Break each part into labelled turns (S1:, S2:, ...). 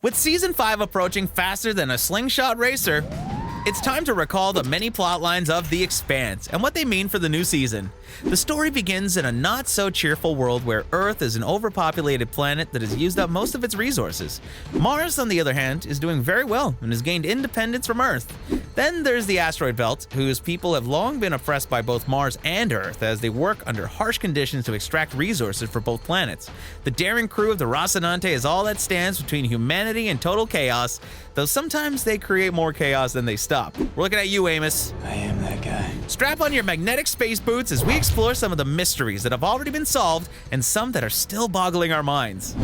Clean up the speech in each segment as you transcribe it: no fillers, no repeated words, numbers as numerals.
S1: With Season 5 approaching faster than a slingshot racer, it's time to recall the many plot lines of The Expanse and what they mean for the new season. The story begins in a not-so-cheerful world where Earth is an overpopulated planet that has used up most of its resources. Mars, on the other hand, is doing very well and has gained independence from Earth. Then there's the Asteroid Belt, whose people have long been oppressed by both Mars and Earth as they work under harsh conditions to extract resources for both planets. The daring crew of the Rocinante is all that stands between humanity and total chaos, though sometimes they create more chaos than they stop. We're looking at you, Amos.
S2: I am that guy.
S1: Strap on your magnetic space boots as we explore some of the mysteries that have already been solved and some that are still boggling our minds.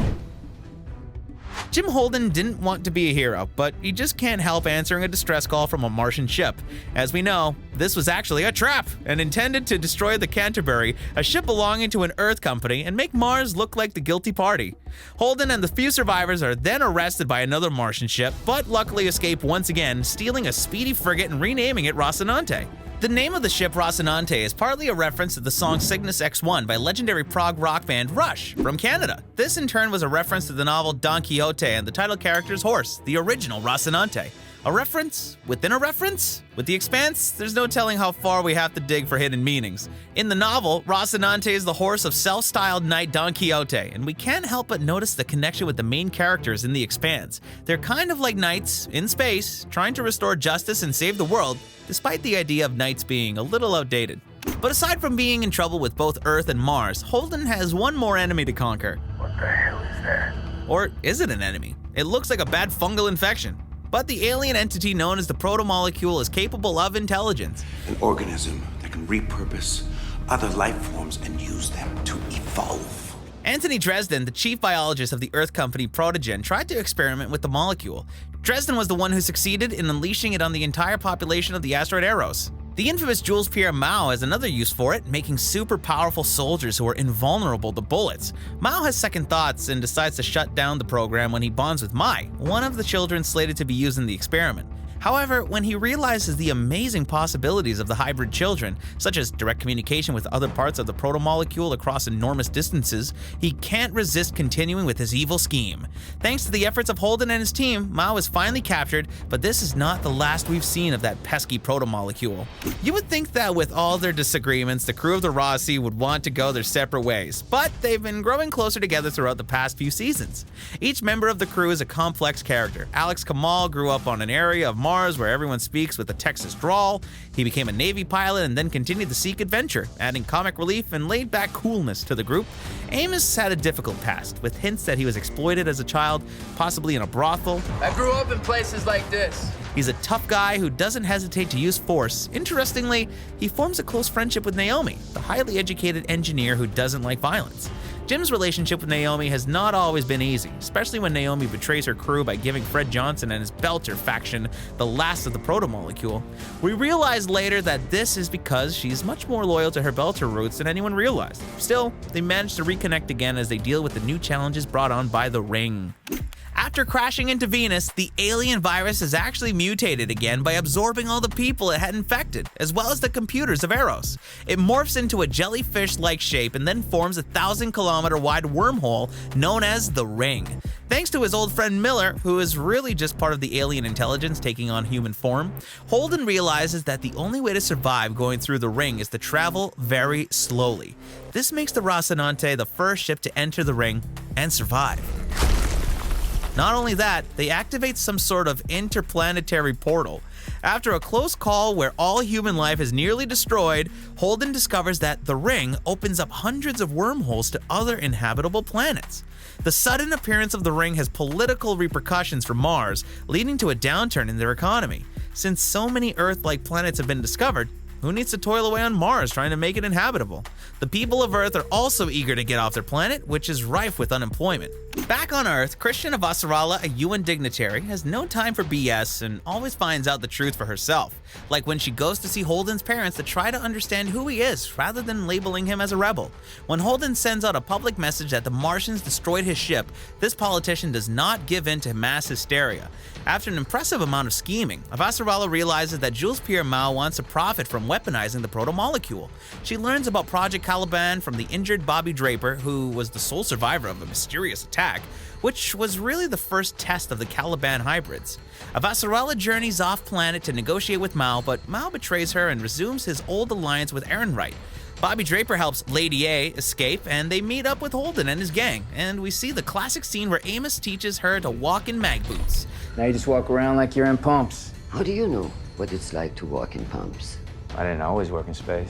S1: Jim Holden didn't want to be a hero, but he just can't help answering a distress call from a Martian ship. As we know, this was actually a trap and intended to destroy the Canterbury, a ship belonging to an Earth company, and make Mars look like the guilty party. Holden and the few survivors are then arrested by another Martian ship, but luckily escape once again, stealing a speedy frigate and renaming it Rocinante. The name of the ship, Rocinante, is partly a reference to the song Cygnus X1 by legendary prog rock band Rush from Canada. This in turn was a reference to the novel Don Quixote and the title character's horse, the original Rocinante. A reference within a reference? With The Expanse, there's no telling how far we have to dig for hidden meanings. In the novel, Rocinante is the horse of self-styled knight Don Quixote, and we can't help but notice the connection with the main characters in The Expanse. They're kind of like knights in space, trying to restore justice and save the world, despite the idea of knights being a little outdated. But aside from being in trouble with both Earth and Mars, Holden has one more enemy to conquer.
S2: What the hell is that?
S1: Or is it an enemy? It looks like a bad fungal infection. But the alien entity known as the protomolecule is capable of intelligence.
S3: An organism that can repurpose other life forms and use them to evolve.
S1: Anthony Dresden, the chief biologist of the Earth company Protogen, tried to experiment with the molecule. Dresden was the one who succeeded in unleashing it on the entire population of the asteroid Eros. The infamous Jules Pierre Mao has another use for it, making super powerful soldiers who are invulnerable to bullets. Mao has second thoughts and decides to shut down the program when he bonds with Mai, one of the children slated to be used in the experiment. However, when he realizes the amazing possibilities of the hybrid children, such as direct communication with other parts of the protomolecule across enormous distances, he can't resist continuing with his evil scheme. Thanks to the efforts of Holden and his team, Mao is finally captured, but this is not the last we've seen of that pesky protomolecule. You would think that with all their disagreements, the crew of the Roci would want to go their separate ways, but they've been growing closer together throughout the past few seasons. Each member of the crew is a complex character. Alex Kamal grew up on an area of Mars where everyone speaks with a Texas drawl. He became a Navy pilot and then continued to seek adventure, adding comic relief and laid-back coolness to the group. Amos had a difficult past, with hints that he was exploited as a child, possibly in a brothel.
S4: I grew up in places like this.
S1: He's a tough guy who doesn't hesitate to use force. Interestingly, he forms a close friendship with Naomi, the highly educated engineer who doesn't like violence. Jim's relationship with Naomi has not always been easy, especially when Naomi betrays her crew by giving Fred Johnson and his Belter faction the last of the protomolecule. We realize later that this is because she's much more loyal to her Belter roots than anyone realized. Still, they manage to reconnect again as they deal with the new challenges brought on by the Ring. After crashing into Venus, the alien virus has actually mutated again by absorbing all the people it had infected, as well as the computers of Eros. It morphs into a jellyfish-like shape and then forms a 1,000-kilometer-wide wormhole known as the Ring. Thanks to his old friend Miller, who is really just part of the alien intelligence taking on human form, Holden realizes that the only way to survive going through the Ring is to travel very slowly. This makes the Rocinante the first ship to enter the Ring and survive. Not only that, they activate some sort of interplanetary portal. After a close call where all human life is nearly destroyed, Holden discovers that the Ring opens up hundreds of wormholes to other inhabitable planets. The sudden appearance of the Ring has political repercussions for Mars, leading to a downturn in their economy. Since so many Earth-like planets have been discovered, who needs to toil away on Mars trying to make it inhabitable? The people of Earth are also eager to get off their planet, which is rife with unemployment. Back on Earth, Christian Avasarala, a UN dignitary, has no time for BS and always finds out the truth for herself, like when she goes to see Holden's parents to try to understand who he is rather than labeling him as a rebel. When Holden sends out a public message that the Martians destroyed his ship, this politician does not give in to mass hysteria. After an impressive amount of scheming, Avasarala realizes that Jules Pierre Mao wants to profit from weaponizing the protomolecule. She learns about Project Caliban from the injured Bobbie Draper, who was the sole survivor of a mysterious attack, which was really the first test of the Caliban hybrids. Avasarala journeys off-planet to negotiate with Mao, but Mao betrays her and resumes his old alliance with Ehrenreich. Bobbie Draper helps Lady A escape, and they meet up with Holden and his gang, and we see the classic scene where Amos teaches her to walk in mag boots.
S5: Now you just walk around like you're in pumps.
S6: How do you know what it's like to walk in pumps?
S5: I didn't always work in space.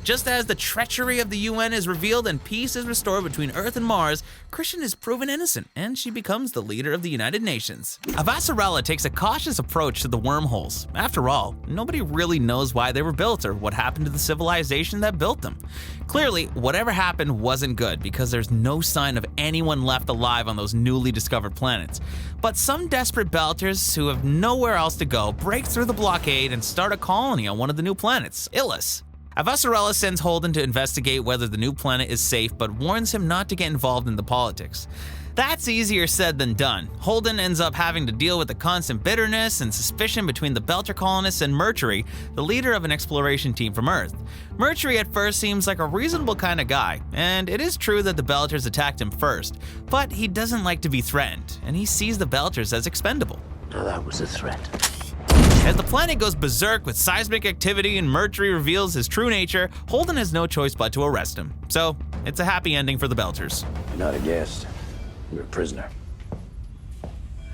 S1: Just as the treachery of the UN is revealed and peace is restored between Earth and Mars, Christian is proven innocent, and she becomes the leader of the United Nations. Avasarala takes a cautious approach to the wormholes. After all, nobody really knows why they were built or what happened to the civilization that built them. Clearly, whatever happened wasn't good because there's no sign of anyone left alive on those newly discovered planets. But some desperate Belters who have nowhere else to go break through the blockade and start a colony on one of the new planets, Ilus. Avasarala sends Holden to investigate whether the new planet is safe, but warns him not to get involved in the politics. That's easier said than done. Holden ends up having to deal with the constant bitterness and suspicion between the Belter colonists and Murtry, the leader of an exploration team from Earth. Murtry at first seems like a reasonable kind of guy, and it is true that the Belters attacked him first, but he doesn't like to be threatened, and he sees the Belters as expendable.
S2: Now that was a threat.
S1: As the planet goes berserk with seismic activity and Murtry reveals his true nature, Holden has no choice but to arrest him. So, it's a happy ending for the Belters.
S2: You're not a guest. You're a prisoner.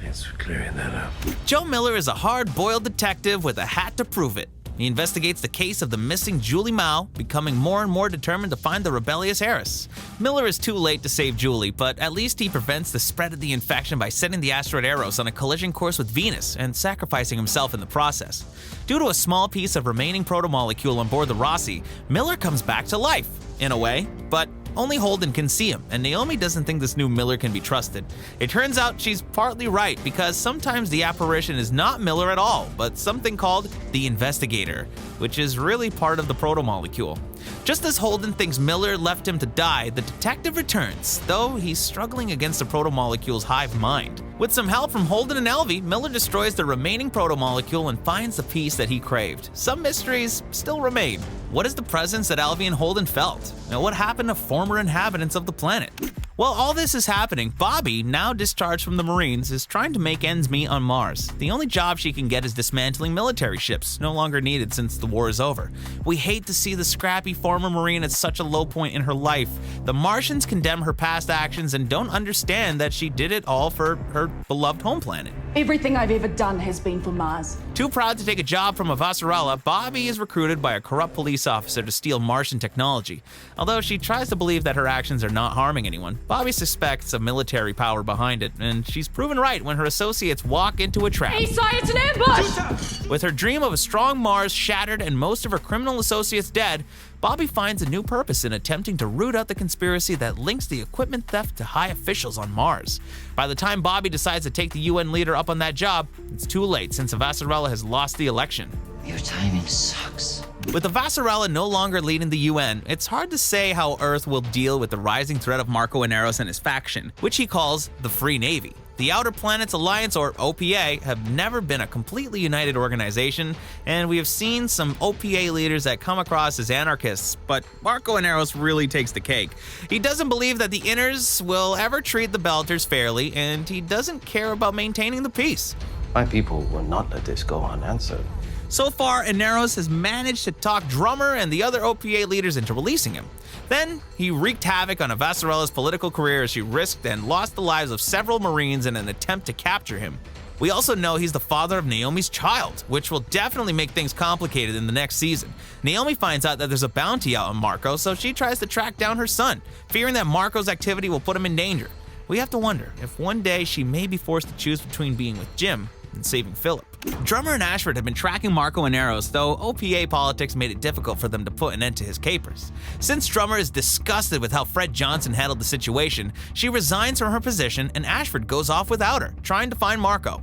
S2: Thanks for clearing that up.
S1: Joe Miller is a hard-boiled detective with a hat to prove it. He investigates the case of the missing Julie Mao, becoming more and more determined to find the rebellious heiress. Miller is too late to save Julie, but at least he prevents the spread of the infection by sending the asteroid Eros on a collision course with Venus and sacrificing himself in the process. Due to a small piece of remaining protomolecule on board the Roci, Miller comes back to life, in a way, but only Holden can see him, and Naomi doesn't think this new Miller can be trusted. It turns out she's partly right, because sometimes the apparition is not Miller at all, but something called the Investigator, which is really part of the protomolecule. Just as Holden thinks Miller left him to die, the detective returns, though he's struggling against the protomolecule's hive mind. With some help from Holden and Elvie, Miller destroys the remaining protomolecule and finds the peace that he craved. Some mysteries still remain. What is the presence that Elvie and Holden felt? And what happened to former inhabitants of the planet? While all this is happening, Bobbie, now discharged from the Marines, is trying to make ends meet on Mars. The only job she can get is dismantling military ships, no longer needed since the war is over. We hate to see the scrappy former Marine at such a low point in her life. The Martians condemn her past actions and don't understand that she did it all for her beloved home planet.
S7: Everything I've ever done has been for Mars.
S1: Too proud to take a job from Avasarala, Bobbie is recruited by a corrupt police officer to steal Martian technology. Although she tries to believe that her actions are not harming anyone, Bobbie suspects a military power behind it, and she's proven right when her associates walk into a trap.
S7: Eastside, it's an ambush!
S1: With her dream of a strong Mars shattered and most of her criminal associates dead, Bobbie finds a new purpose in attempting to root out the conspiracy that links the equipment theft to high officials on Mars. By the time Bobbie decides to take the UN leader up on that job, it's too late since Avasarala has lost the election.
S6: Your timing sucks.
S1: With Avasarala no longer leading the UN, it's hard to say how Earth will deal with the rising threat of Marco Inaros and his faction, which he calls the Free Navy. The Outer Planets Alliance, or OPA, have never been a completely united organization, and we have seen some OPA leaders that come across as anarchists, but Marco Inaros really takes the cake. He doesn't believe that the Inners will ever treat the Belters fairly, and he doesn't care about maintaining the peace.
S2: My people will not let this go unanswered.
S1: So far, Inaros has managed to talk Drummer and the other OPA leaders into releasing him. Then, he wreaked havoc on Avasarala's political career as she risked and lost the lives of several Marines in an attempt to capture him. We also know he's the father of Naomi's child, which will definitely make things complicated in the next season. Naomi finds out that there's a bounty out on Marco, so she tries to track down her son, fearing that Marco's activity will put him in danger. We have to wonder if one day she may be forced to choose between being with Jim and saving Philip. Drummer and Ashford have been tracking Marco Inaros, though OPA politics made it difficult for them to put an end to his capers. Since Drummer is disgusted with how Fred Johnson handled the situation, she resigns from her position and Ashford goes off without her, trying to find Marco.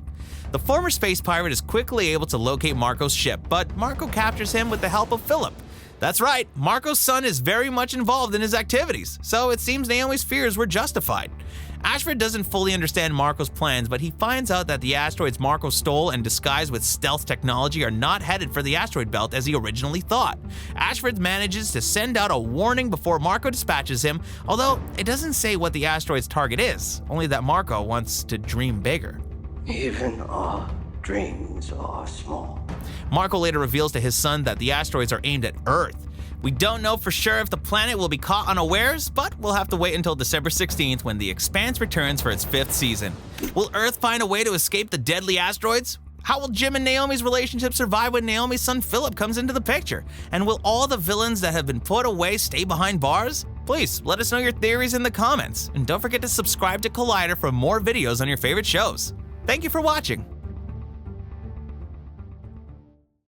S1: The former space pirate is quickly able to locate Marco's ship, but Marco captures him with the help of Philip. That's right, Marco's son is very much involved in his activities, so it seems Naomi's fears were justified. Ashford doesn't fully understand Marco's plans, but he finds out that the asteroids Marco stole and disguised with stealth technology are not headed for the asteroid belt as he originally thought. Ashford manages to send out a warning before Marco dispatches him, although it doesn't say what the asteroid's target is, only that Marco wants to dream bigger.
S2: Even our dreams are small.
S1: Marco later reveals to his son that the asteroids are aimed at Earth. We don't know for sure if the planet will be caught unawares, but we'll have to wait until December 16th when The Expanse returns for its 5th season. Will Earth find a way to escape the deadly asteroids? How will Jim and Naomi's relationship survive when Naomi's son Philip comes into the picture? And will all the villains that have been put away stay behind bars? Please let us know your theories in the comments, and don't forget to subscribe to Collider for more videos on your favorite shows. Thank you for watching.